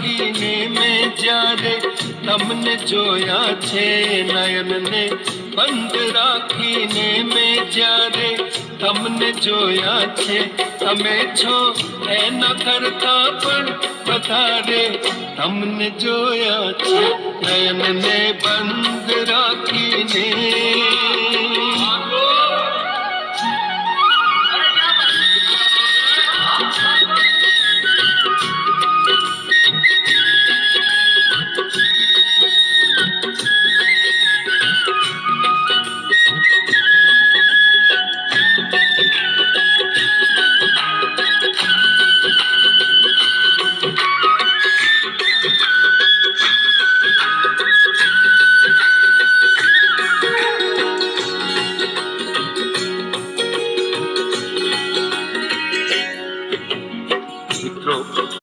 રાખીને મેં જ્યારે તમને જોયા છે, નયનને બંધ રાખીને મેં જ્યારે તમને જોયા છે, તમે છો એના કરતા પણ વધારે તમને જોયા છે, નયનને બંધ રાખીને